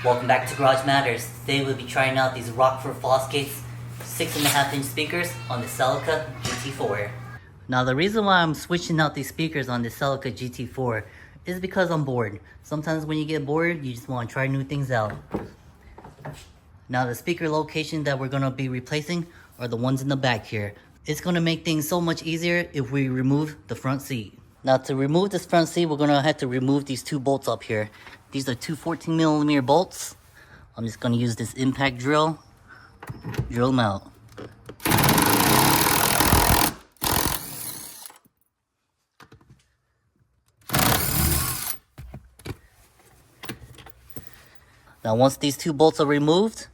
Welcome back to Garage Matters. Today we'll be trying out these Rockford Fosgates 6.5-inch speakers on the Celica GT-Four. Now the reason why I'm switching out these speakers on the Celica GT-Four is because I'm bored. Sometimes when you get bored, you just want to try new things out. Now the speaker location that we're going to be replacing are the ones in the back here. It's going to make things so much easier if we remove the front seat. Now to remove this front seat, we're going to have to remove these two bolts up here. These are two 14mm bolts. I'm just going to use this impact drill them out. Now once these two bolts are removed,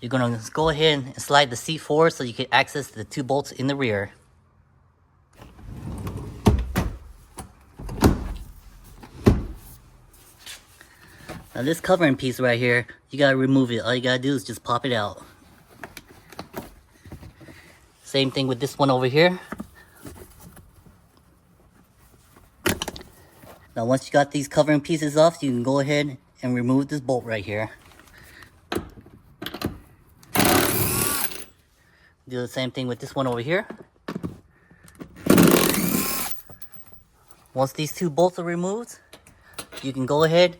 you're going to go ahead and slide the seat forward so you can access the two bolts in the rear. Now this covering piece right here, you gotta remove it. All you gotta do is just pop it out. Same thing with this one over here. Now once you got these covering pieces off, you can go ahead and remove this bolt right here. Do the same thing with this one over here. Once these two bolts are removed, you can go ahead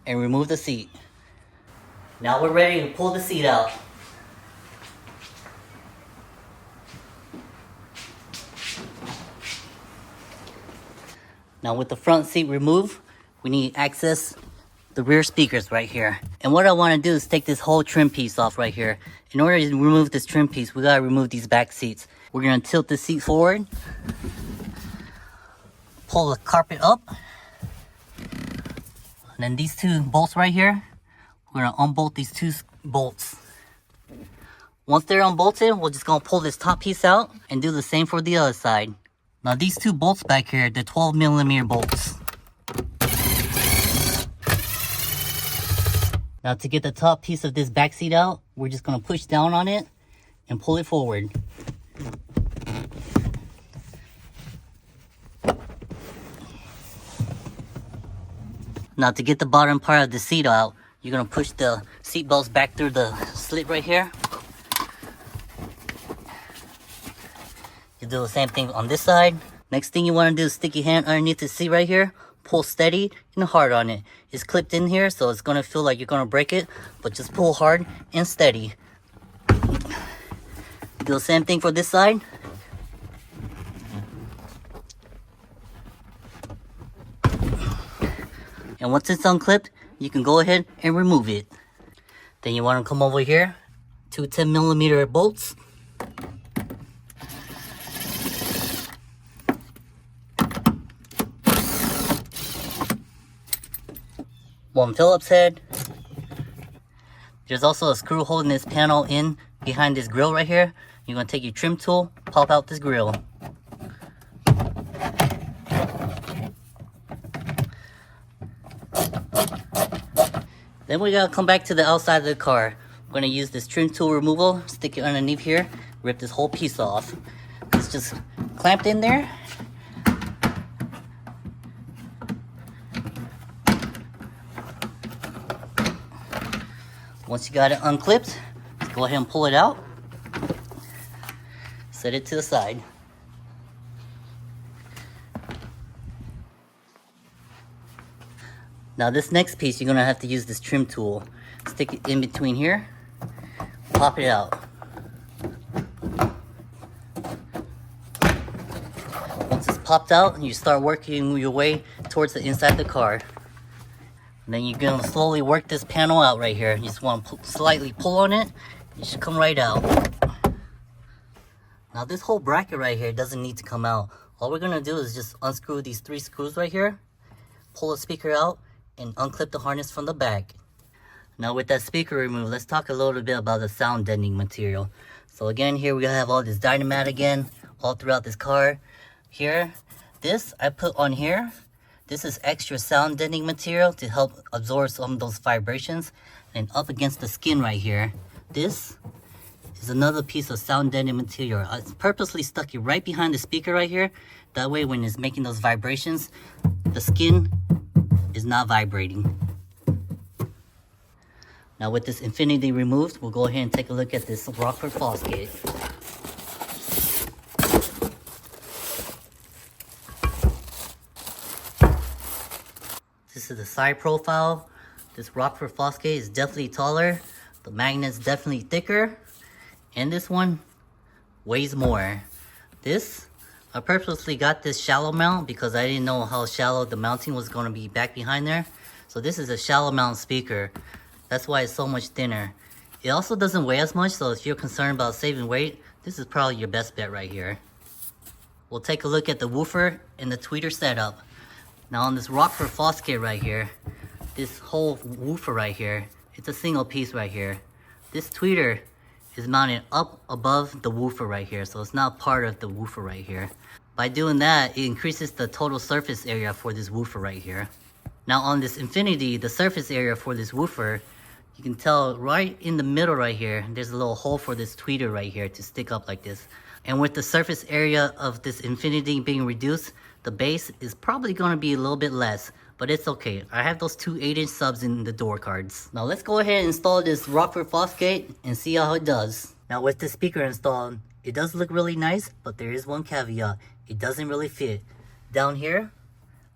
and remove the seat. Now we're ready to pull the seat out. Now with the front seat removed, we need to access the rear speakers right here. And what I want to do is take this whole trim piece off right here. In order to remove this trim piece, we gotta remove these back seats. We're gonna tilt the seat forward, pull the carpet up, and then these two bolts right here, we're gonna unbolt these two bolts. Once they're unbolted, we're just gonna pull this top piece out and do the same for the other side. Now these two bolts back here, they're 12mm bolts. Now to get the top piece of this back seat out, we're just gonna push down on it and pull it forward. Now to get the bottom part of the seat out, you're going to push the seat belts back through the slit right here. You do the same thing on this side. Next thing you want to do is stick your hand underneath the seat right here. Pull steady and hard on it. It's clipped in here, so it's going to feel like you're going to break it, but just pull hard and steady. Do the same thing for this side. And once it's unclipped, you can go ahead and remove it. Then you want to come over here, two 10mm bolts. One Phillips head. There's also a screw holding this panel in behind this grill right here. You're going to take your trim tool, pop out this grill. Then we gotta come back to the outside of the car. We're gonna use this trim tool removal, stick it underneath here, rip this whole piece off. It's just clamped in there. Once you got it unclipped, go ahead and pull it out. Set it to the side. Now this next piece, you're gonna have to use this trim tool. Stick it in between here, pop it out. Once it's popped out, you start working your way towards the inside of the car. And then you're gonna slowly work this panel out right here. You just wanna slightly pull on it, it should come right out. Now this whole bracket right here doesn't need to come out. All we're gonna do is just unscrew these three screws right here, pull the speaker out, and unclip the harness from the back. Now with that speaker removed, let's talk a little bit about the sound deadening material. So again, here we have all this dynamite again, all throughout this car. Here, this I put on here. This is extra sound deadening material to help absorb some of those vibrations. And up against the skin right here, this is another piece of sound deadening material. I purposely stuck it right behind the speaker right here. That way when it's making those vibrations, the skin is not vibrating. Now with this infinity removed, we'll go ahead and take a look at this Rockford Fosgate. This is the side profile. This Rockford Fosgate is definitely taller. The magnet's definitely thicker. And this one weighs more. I purposely got this shallow mount because I didn't know how shallow the mounting was going to be back behind there. So this is a shallow mount speaker. That's why it's so much thinner. It also doesn't weigh as much, so if you're concerned about saving weight, this is probably your best bet right here. We'll take a look at the woofer and the tweeter setup. Now on this Rockford Fosgate right here, this whole woofer right here, it's a single piece right here. This tweeter is mounted up above the woofer right here, so it's not part of the woofer right here. By doing that, it increases the total surface area for this woofer right here. Now on this Infinity, the surface area for this woofer, you can tell right in the middle right here, there's a little hole for this tweeter right here to stick up like this. And with the surface area of this Infinity being reduced, the bass is probably going to be a little bit less, but it's okay. I have those two 8-inch subs in the door cards. Now let's go ahead and install this Rockford Fosgate and see how it does. Now with the speaker installed, it does look really nice, but there is one caveat. It doesn't really fit. Down here,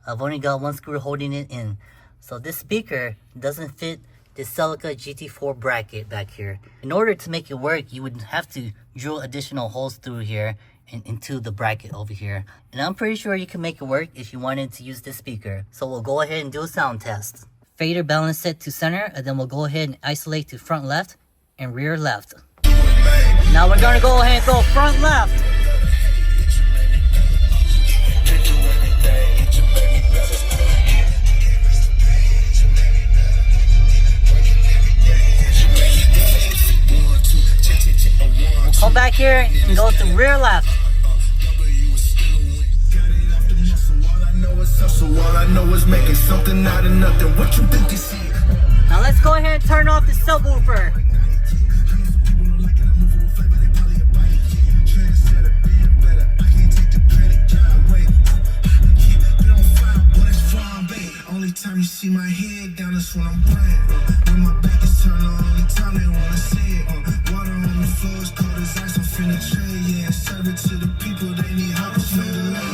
I've only got one screw holding it in. So this speaker doesn't fit this Celica GT-Four bracket back here. In order to make it work, you would have to drill additional holes through here and into the bracket over here. And I'm pretty sure you can make it work if you wanted to use this speaker. So we'll go ahead and do a sound test. Fader balance set to center, and then we'll go ahead and isolate to front left and rear left. Now we're gonna go ahead and go front left. Come back here and go to rear left. Now let's go ahead and turn off the subwoofer. Only time you see my head down, that's when I'm playing. When my back is turned, the only time they wanna see it. Water on the floor is cold as ice, I'm finna trade, yeah. Serve it to the people, they need help, it's no delay.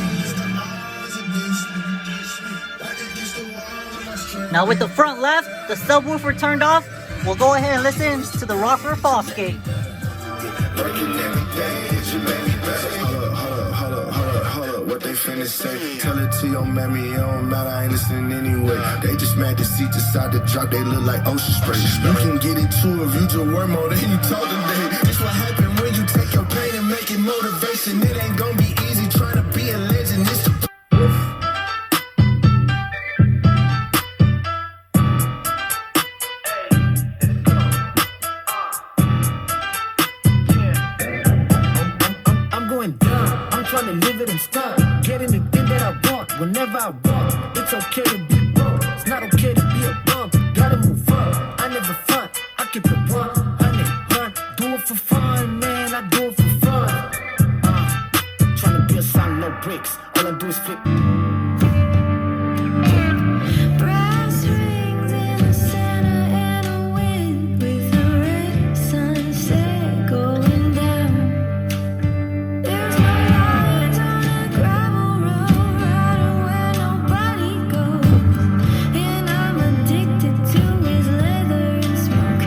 Now with the front left, the subwoofer turned off, we'll go ahead and listen to the Rockford Fosgate. What they finna say? Tell it to your mammy, it don't matter, I ain't listening anyway. They just mad to see decide to drop, they look like ocean spray. You can get it too if you just work more than you told today. That's what happen when you take your pain and make it motivation. It ain't gonna be easy trying to be a legend. It's the trying to live it and stop. Getting the thing that I want whenever I want. It's okay to be wrong. It's not okay to be a bum. Gotta move on. I never front. I keep it 100. Do it for fun, man. I do it for fun. Trying to build solid, no bricks. All I do is flip. Brass rings in the center and a wind with a red sunset going down. There's no lights on a gravel road, riding where nobody goes. And I'm addicted to his leather and smoke.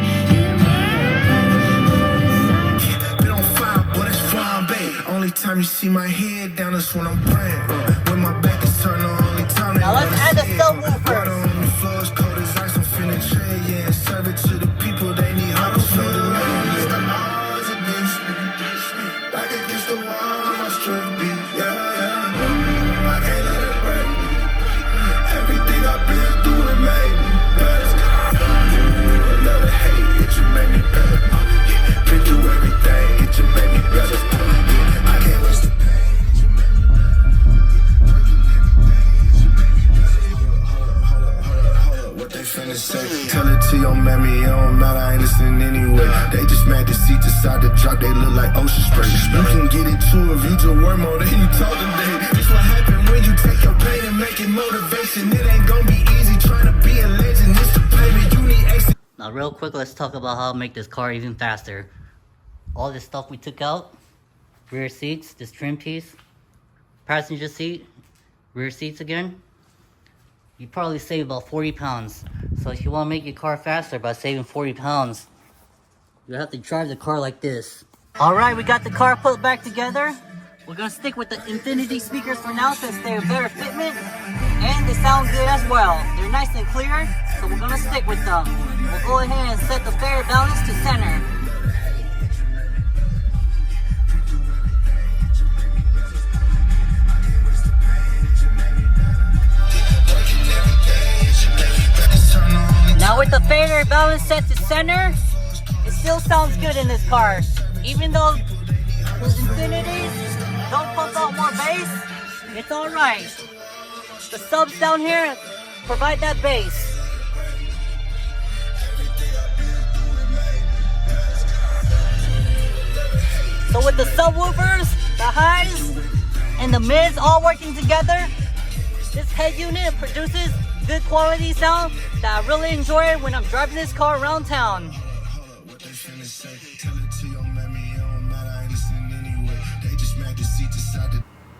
Been on fire, but it's flying, babe. Only time you see my head down, that's when I'm praying. When my back is turned, the only time they Now let's add the subwoofer. water on the floor is cold as ice, I'm finna trade, yeah. Serve it to the people, they need help, it's no delay. It's the odds against me. Back against the wall, my strength beat, yeah. I can't let it break me. Everything I've been through, it made me better. I love the hate, it just made me better. Been through everything, it just made me better. I can't waste the pain, it just made me better. What they finna say? Tell it to your mammy, it don't matter, I ain't listening anyway. They just mad to see decide to drop, they look like ocean spray. You can get it too if you just work more than you told today. That's what happen when you take your pain and make it motivation. It ain't gonna be easy trying to be a legend. It's the payment you need extra. Now Now real quick, let's talk about how to make this car even faster. All this stuff we took out, rear seats, this trim piece, passenger seat, rear seats again. You probably save about 40 pounds. So if you want to make your car faster by saving 40 pounds, you have to drive the car like this. Alright, we got the car put back together. We're going to stick with the Infinity speakers for now since they're better fitment and they sound good as well. They're nice and clear, so we're going to stick with them. We'll go ahead and set the fader balance to center. Now with the fader balance set to center, it still sounds good in this car. Even though the Infinities don't pump out more bass, it's alright. The subs down here provide that bass. So with the subwoofers, the highs, and the mids all working together, this head unit produces good quality sound that I really enjoy when I'm driving this car around town.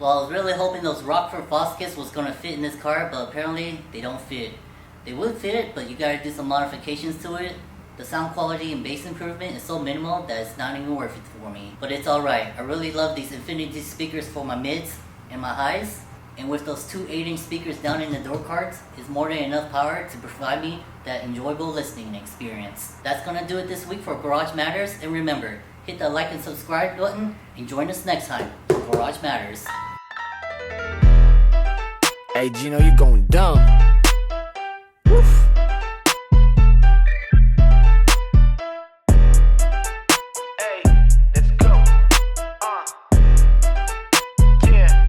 Well, I was really hoping those Rockford Fosgates was going to fit in this car, but apparently they don't fit. They would fit it, but you gotta do some modifications to it. The sound quality and bass improvement is so minimal that it's not even worth it for me. But it's alright. I really love these Infinity speakers for my mids and my highs. And with those two 8-inch speakers down in the door cards, it's more than enough power to provide me that enjoyable listening experience. That's gonna do it this week for Garage Matters. And remember, hit that like and subscribe button and join us next time for Garage Matters. Hey Gino, you going dumb.